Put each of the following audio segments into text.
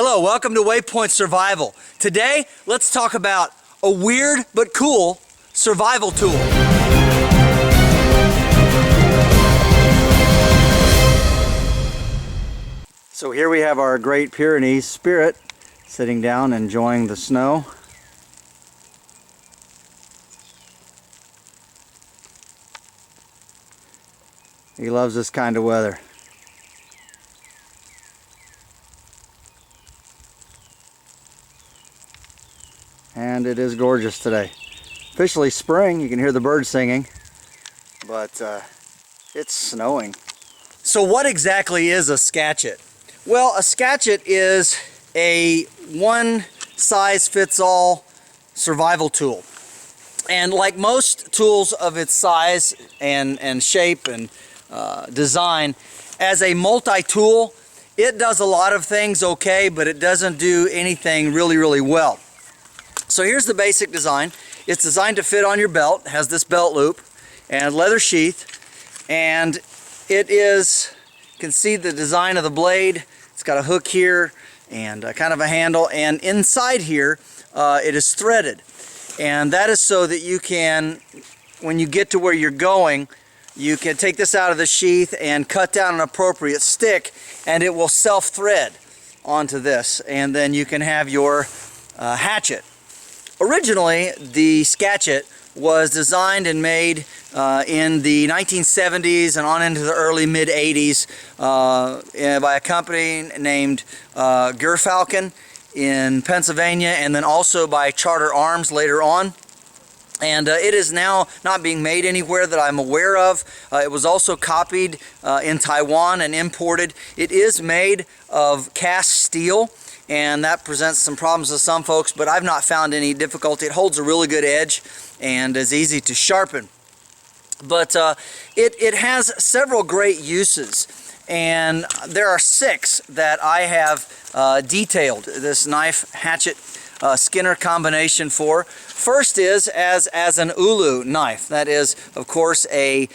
Hello, welcome to Waypoint Survival. Today, let's talk about a weird but cool survival tool. So here we have our Great Pyrenees Spirit sitting down enjoying the snow. He loves this kind of weather. And it is gorgeous today. Officially spring, you can hear the birds singing, but it's snowing. So what exactly is a Skatchet? Well, a Skatchet is a one-size-fits-all survival tool. And like most tools of its size and shape and design, as a multi-tool, it does a lot of things okay, but it doesn't do anything really well. So here's the basic design. It's designed to fit on your belt. It has this belt loop and leather sheath, and it is, you can see the design of the blade. It's got a hook here and kind of a handle, and inside here it is threaded, and that is so that you can, when you get to where you're going, you can take this out of the sheath and cut down an appropriate stick, and it will self-thread onto this, and then you can have your hatchet. Originally, the Skatchet was designed and made in the 1970s and on into the early mid-80s by a company named Gerfalcon in Pennsylvania, and then also by Charter Arms later on. And it is now not being made anywhere that I'm aware of. It was also copied in Taiwan and imported. It is made of cast steel, and that presents some problems to some folks, but I've not found any difficulty. It holds a really good edge and is easy to sharpen. But it has several great uses, and there are 6 that I have detailed this knife hatchet Skinner combination for. First is as an ulu knife. That is, of course, a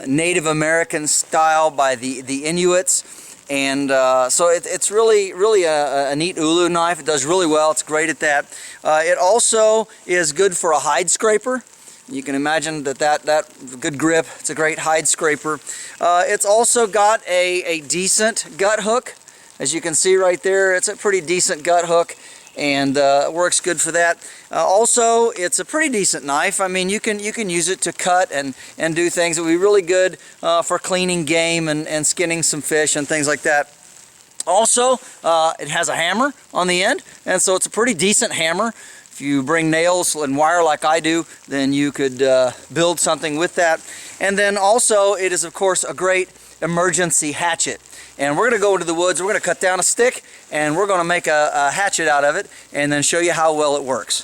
Native American style by the Inuits. And so it's really a neat ulu knife. It does really well. It's great at that. It also is good for a hide scraper. You can imagine that good grip. It's a great hide scraper. It's also got a decent gut hook. As you can see right there, it's a pretty decent gut hook, and it works good for that. Also, it's a pretty decent knife. I mean, you can use it to cut and do things. It would be really good for cleaning game and skinning some fish and things like that. Also, it has a hammer on the end, and so it's a pretty decent hammer. If you bring nails and wire like I do, then you could build something with that. And then also, it is of course a great emergency hatchet. And we're going to go into the woods, we're going to cut down a stick, and we're going to make a hatchet out of it, and then show you how well it works.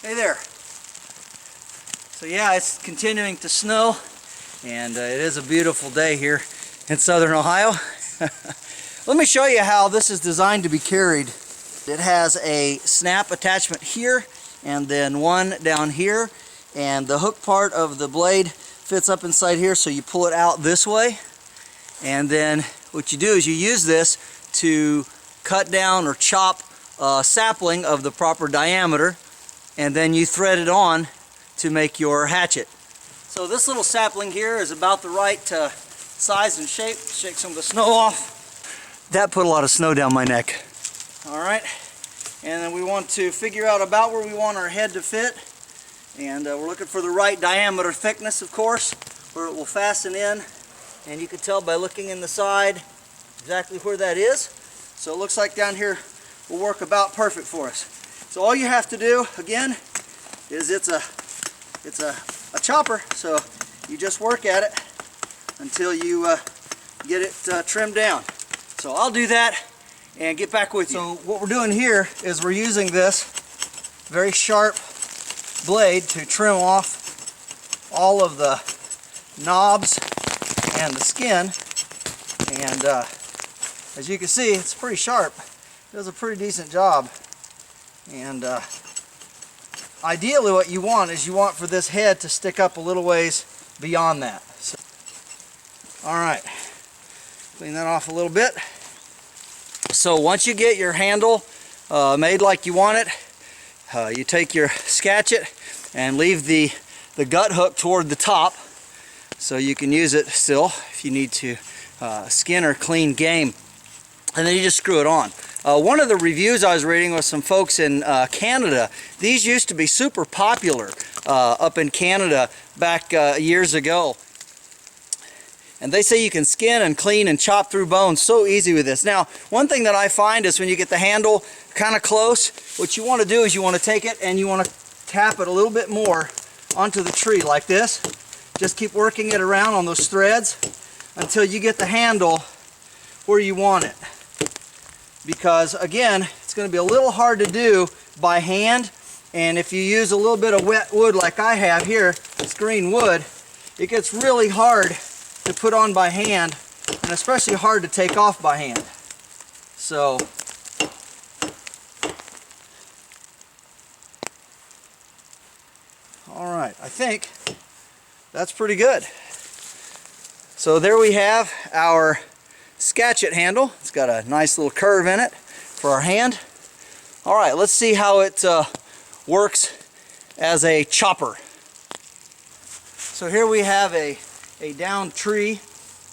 Hey there. So yeah, it's continuing to snow, and it is a beautiful day here in southern Ohio. Let me show you how this is designed to be carried. It has a snap attachment here and then one down here, and the hook part of the blade fits up inside here, so you pull it out this way, and then what you do is you use this to cut down or chop a sapling of the proper diameter, and then you thread it on to make your hatchet. So this little sapling here is about the right size and shape. Shake some of the snow off. That put a lot of snow down my neck. Alright, and then we want to figure out about where we want our head to fit, and we're looking for the right diameter thickness, of course, where it will fasten in, and you can tell by looking in the side exactly where that is. So it looks like down here will work about perfect for us. So all you have to do, again, is it's a chopper, so you just work at it until you get it trimmed down. So I'll do that and get back with you. So what we're doing here is we're using this very sharp blade to trim off all of the knobs and the skin, and As you can see, it's pretty sharp. It does a pretty decent job. And ideally what you want is you want for this head to stick up a little ways beyond that. So, alright, clean that off a little bit. So once you get your handle made like you want it, you take your Skatchet and leave the gut hook toward the top so you can use it still if you need to skin or clean game. And then you just screw it on. One of the reviews I was reading was some folks in Canada. These used to be super popular up in Canada back years ago. And they say you can skin and clean and chop through bones so easy with this. Now, one thing that I find is when you get the handle kind of close, what you want to do is you want to take it and you want to tap it a little bit more onto the tree like this. Just keep working it around on those threads until you get the handle where you want it. Because again, it's going to be a little hard to do by hand, and if you use a little bit of wet wood like I have here, this green wood, it gets really hard to put on by hand, and especially hard to take off by hand. So alright, I think that's pretty good. So there we have our Skatchet handle. It's got a nice little curve in it for our hand. Alright, let's see how it works as a chopper. So here we have a downed tree,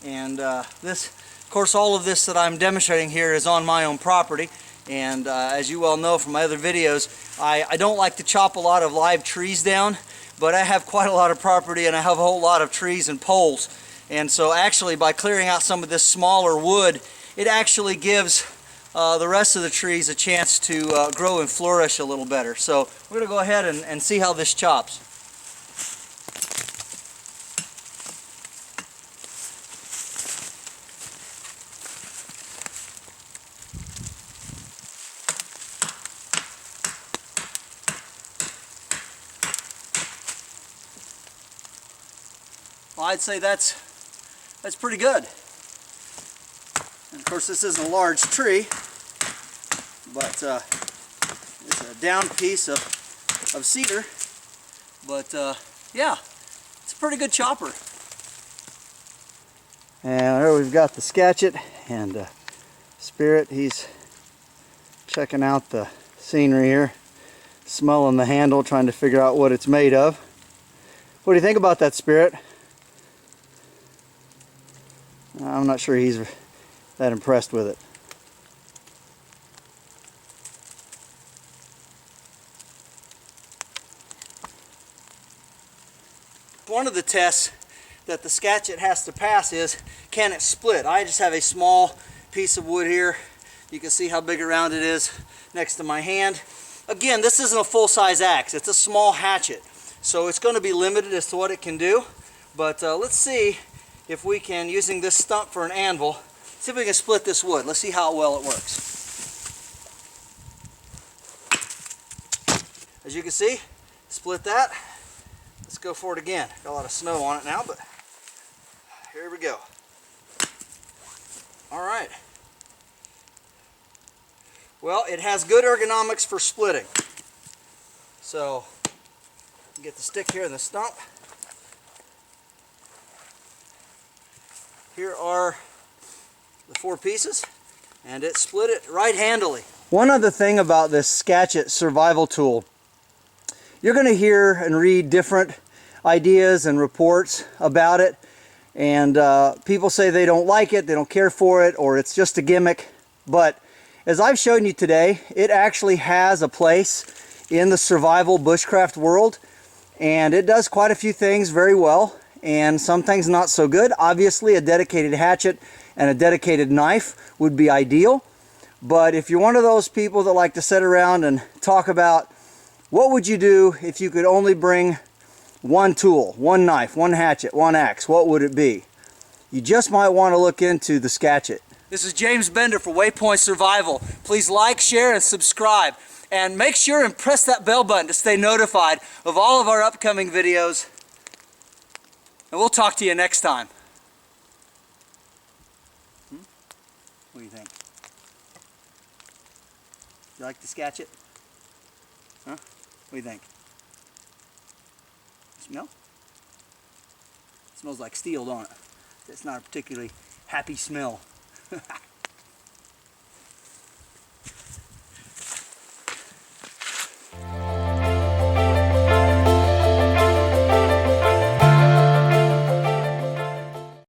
and this, of course, all of this that I'm demonstrating here is on my own property, and as you well know from my other videos, I don't like to chop a lot of live trees down, but I have quite a lot of property and I have a whole lot of trees and poles, and so actually by clearing out some of this smaller wood, it actually gives the rest of the trees a chance to grow and flourish a little better. So we're going to go ahead and see how this chops. Well, I'd say that's pretty good. And of course, this isn't a large tree, but it's a down piece of cedar. But yeah, it's a pretty good chopper. And there we've got the Skatchet and Spirit. He's checking out the scenery here, smelling the handle, trying to figure out what it's made of. What do you think about that, Spirit? I'm not sure he's that impressed with it. One of the tests that the Skatchet has to pass is, can it split? I just have a small piece of wood here. You can see how big around it is next to my hand. Again, this isn't a full-size axe. It's a small hatchet. So it's going to be limited as to what it can do. But let's see if we can, using this stump for an anvil, see if we can split this wood. Let's see how well it works. As you can see, split that. Let's go for it again. Got a lot of snow on it now, but here we go. All right. Well, it has good ergonomics for splitting. So, get the stick here and the stump. Here are the 4 pieces, and it split it right-handedly. One other thing about this Skatchet Survival Tool, you're going to hear and read different ideas and reports about it, and people say they don't like it, they don't care for it, or it's just a gimmick. But as I've shown you today, it actually has a place in the survival bushcraft world, and it does quite a few things very well, and some things not so good. Obviously, a dedicated hatchet and a dedicated knife would be ideal. But if you're one of those people that like to sit around and talk about what would you do if you could only bring one tool, one knife, one hatchet, one axe, what would it be? You just might want to look into the Skatchet. This is James Bender for Waypoint Survival. Please like, share, and subscribe. And make sure and press that bell button to stay notified of all of our upcoming videos. And we'll talk to you next time. What do you think? You like the Skatchet? Huh? What do you think? Smell? It smells like steel, don't it? It's not a particularly happy smell.